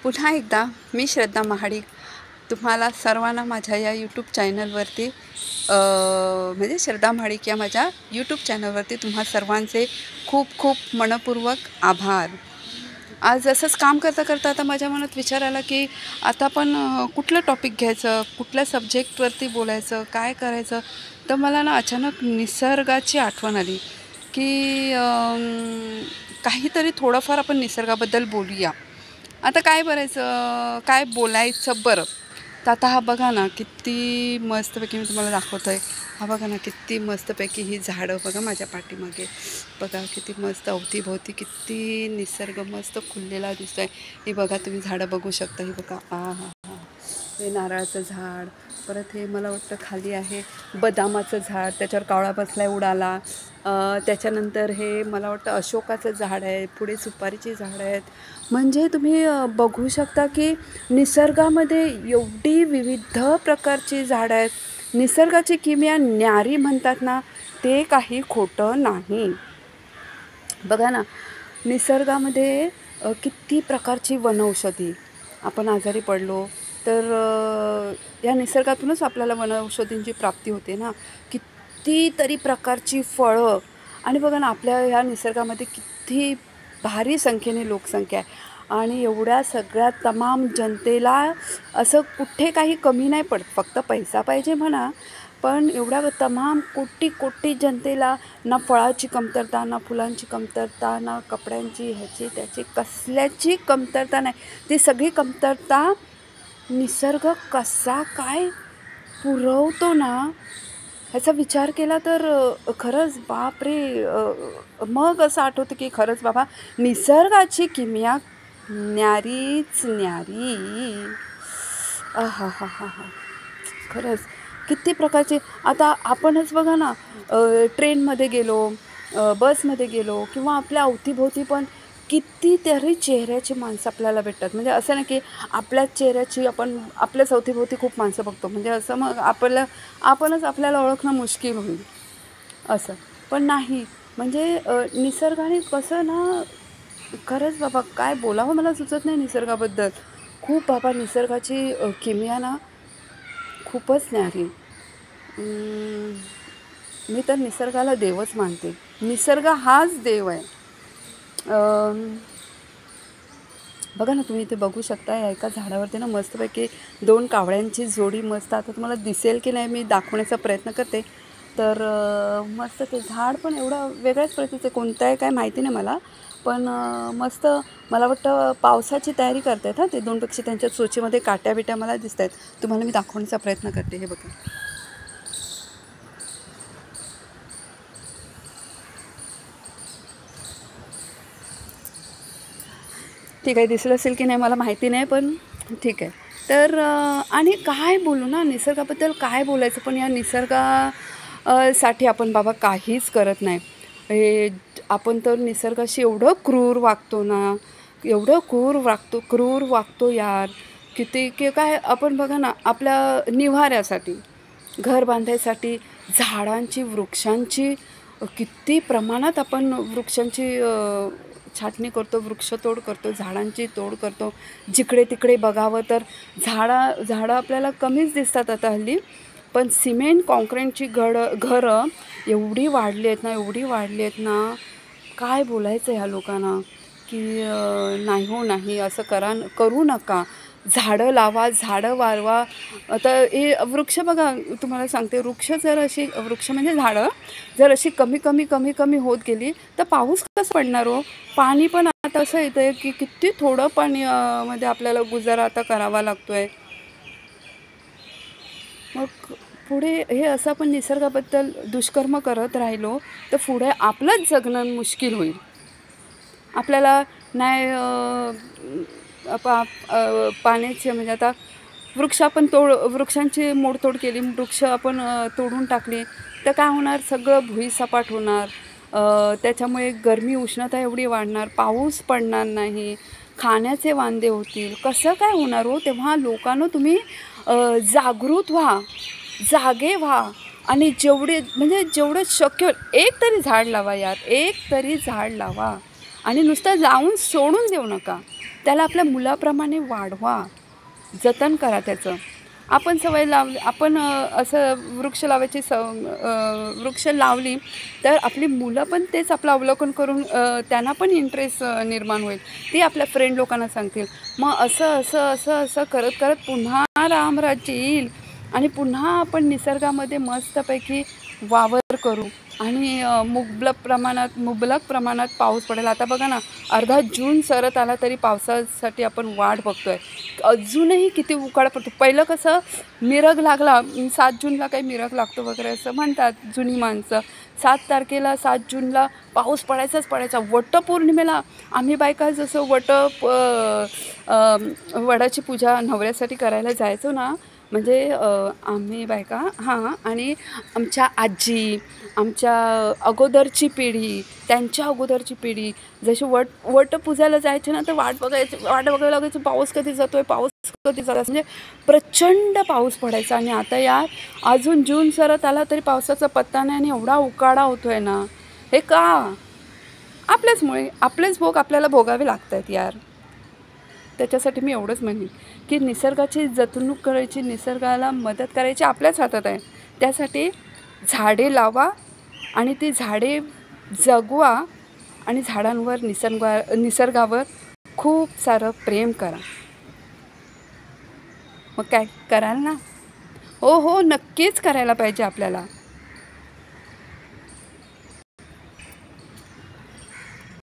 पुन्हा एकदा मी श्रद्धा महाडिक तुम्हाला सर्वांना माझ्या या यूट्यूब चॅनलवरती म्हणजे श्रद्धा महाडिक या माझ्या यूट्यूब चॅनलवरती तुम्हा सर्वांचे खूप खूप मनपूर्वक आभार. आज असंच काम करता करता आता माझ्या मनात विचार आला की आता आपण कुठलं टॉपिक घ्यायचं, कुठल्या सब्जेक्टवरती बोलायचं, काय करायचं. तर मला ना अचानक निसर्गाची आठवण आली की काहीतरी थोडंफार आपण निसर्गाबद्दल बोलूया. आता काय करायचं, काय बोलायचं बरं. तर आता हा बघा ना किती मस्तपैकी मी तुम्हाला दाखवतो आहे. हा बघा ना किती मस्तपैकी ही झाडं बघा माझ्या पाठीमागे. बघा किती मस्त अवतीभोवती किती निसर्ग मस्त खुललेला दिसतो आहे. हे बघा तुम्ही झाडं बघू शकता. ही बघा हा हे नारळाचं झाड, परत हे मला वाटतं खाली आहे बदामाचं झाड, त्याच्यावर कावळा बसलाय उडाला. त्याच्यानंतर हे मला वाटतं अशोकाचं झाड आहे, पुढे सुपारीची झाडं आहेत. म्हणजे तुम्ही बघू शकता की निसर्गामध्ये एवढी विविध प्रकारची झाडं आहेत. निसर्गाची किमया न्यारी म्हणतात ना, ते काही खोटं नाही. बघा ना निसर्गामध्ये किती प्रकारची वनौषधी. आपण आजारी पडलो तर या निसर्गातूनच आपल्याला वनौषधींची प्राप्ती होते ना. कितीतरी प्रकारची फळं. आणि बघा ना आपल्या ह्या निसर्गामध्ये किती भारी संख्येने लोकसंख्या आहे आणि एवढ्या सगळ्या तमाम जनतेला असं कुठे काही कमी नाही पडत. फक्त पैसा पाहिजे म्हणा, पण एवढ्या तमाम कोटी कोटी जनतेला ना फळाची कमतरता, ना फुलांची कमतरता, ना कपड्यांची ह्याची त्याची कसल्याची कमतरता नाही. ती सगळी कमतरता निसर्ग कसा काय पुरवतो ना, ह्याचा विचार केला तर खरंच बापरे. मग असं आठवतं की खरंच बाबा निसर्गाची किमया न्यारीच न्यारी. हा हा हा हा खरंच किती प्रकारचे. आता आपणच बघा ना ट्रेनमध्ये गेलो, बसमध्ये गेलो किंवा आपल्या अवतीभोवती पण कितीतरी चेहऱ्याची माणसं आपल्याला भेटतात. म्हणजे असं नाही की आपल्याच चेहऱ्याची आपण आपल्याच अवतीभोवती खूप माणसं बघतो, म्हणजे असं मग आपणच आपल्याला ओळखणं मुश्किल होईल असं. पण नाही, म्हणजे निसर्गाने कसं ना, खरंच बाबा काय बोलावं मला सुचत नाही निसर्गाबद्दल. खूप बाबा निसर्गाची किमया ना खूपच न्यारी. मी तर निसर्गाला देवच मानते. निसर्ग हाच देव आहे. बघा ना तुम्ही इथे बघू शकता या एका झाडावरती ना मस्तपैकी 2 कावळ्यांची जोडी मस्त. आता तुम्हाला दिसेल की नाही मी दाखवण्याचा प्रयत्न करते. तर मस्त ते झाड पण एवढं वेगळ्याच प्रतीचं कोणतं आहे काय माहिती नाही मला, पण मस्त. मला वाटतं पावसाची तयारी करत आहेत. ते 2 पक्षी त्यांच्या चोचीमध्ये काट्या बिट्या मला दिसत आहेत. तुम्हाला मी दाखवण्याचा प्रयत्न करते. हे बघा ठीक आहे, दिसलं असेल की नाही मला माहिती नाही, पण ठीक आहे. तर आणि काय बोलू ना निसर्गाबद्दल, काय बोलायचं. पण या साठी आपण बाबा काहीच करत नाही. हे आपण तर निसर्गाशी एवढं क्रूर वागतो ना, एवढं क्रूर वागतो यार. किती की काय आपण बघा ना आपल्या निवाऱ्यासाठी, घर बांधायसाठी झाडांची वृक्षांची किती प्रमाणात आपण वृक्षांची छाटणी करतो, वृक्षतोड करतो, झाडांची तोड करतो. जिकडे तिकडे बघावं तर झाडं आपल्याला कमीच दिसतात आता हल्ली. पण सिमेंट कॉन्क्रीटची घरं एवढी वाढली आहेत ना, काय बोलायचं ह्या लोकांना की नाही हो नाही असं करू नका. झाडं लावा, झाडं वाढवा. आता हे वृक्ष बघा तुम्हाला सांगते, वृक्ष म्हणजे झाडं जर अशी कमी होत गेली तर पाऊस कसं पडणार हो. पाणी पण आता असं येतं आहे की किती थोडं पाणी मध्ये आपल्याला गुजारा आता करावा लागतो आहे. मग पुढे हे असं आपण निसर्गाबद्दल दुष्कर्म करत राहिलो तर पुढे आपलंच जगणं मुश्किल होईल. आपल्याला नाही पाण्याचे म्हणजे आता वृक्षांची मोडतोड केली, वृक्ष आपण तोडून टाकली तर काय होणार, सगळं भुईसपाट होणार. त्याच्यामुळे गरमी उष्णता एवढी वाढणार, पाऊस पडणार नाही, खाण्याचे वांदे होतील. कसं काय होणार हो. तेव्हा लोकांनो तुम्ही जागृत व्हा, जागे व्हा आणि जेवढं शक्य होईल एक तरी झाड लावा यार, एक तरी झाड लावा. आणि नुसतं जाऊन सोडून देऊ नका. त्याला आपल्या मुलाप्रमाणे वाढवा, जतन करा त्याचं. आपण सवय लावली, आपण असं वृक्ष लावली तर आपली मुलं पण तेच आपलं अवलोकन करून त्यांना पण इंटरेस्ट निर्माण होईल. ते आपल्या फ्रेंड लोकांना सांगतील. मग असं असं असं असं करत करत पुन्हा रामराज्य येईल आणि पुन्हा आपण निसर्गामध्ये मस्तपैकी वावर करू आणि मुबलक प्रमाणात पाऊस पडेल. आता बघा ना, अर्धा जून सरत आला तरी पावसासाठी आपण वाट बघतोय. अजूनही किती उकाडा पडतो. पहिलं कसं मिरग लागला, 7 जूनला काही मिरग लागतो वगैरे असं म्हणतात जुनी माणसं. 7 तारखेला 7 जूनला पाऊस पडायचाच पडायचा. वटपौर्णिमेला आम्ही बायका जसं वडाची पूजा नवऱ्यासाठी करायला जायचो ना, म्हणजे आम्ही बायका हां, आणि आमच्या आजी, आमच्या अगोदरची पिढी, त्यांच्या अगोदरची पिढी जशी वटपूजाला जायची ना, तर वाट बघायला लागायची, पाऊस कधी जातोय, पाऊस कधी जातो. म्हणजे प्रचंड पाऊस पडायचा. आणि आता यार अजून जून सरत आला तरी पावसाचा पत्ता नाही आणि एवढा उकाडा होतोय ना. हे का? आपल्याचमुळे. आपलेच भोग आपल्याला भोगावे लागत आहेत यार. त्याच्यासाठी मी एवढंच म्हणेन की निसर्गाची जतणूक करायची, निसर्गाला मदत करायची आपल्याच हातात आहे. त्यासाठी झाडे लावा आणि ती झाडे जगवा आणि झाडांवर, निसर्गावर खूप सारं प्रेम करा. मग काय कराल ना? हो हो, नक्कीच करायला पाहिजे आपल्याला.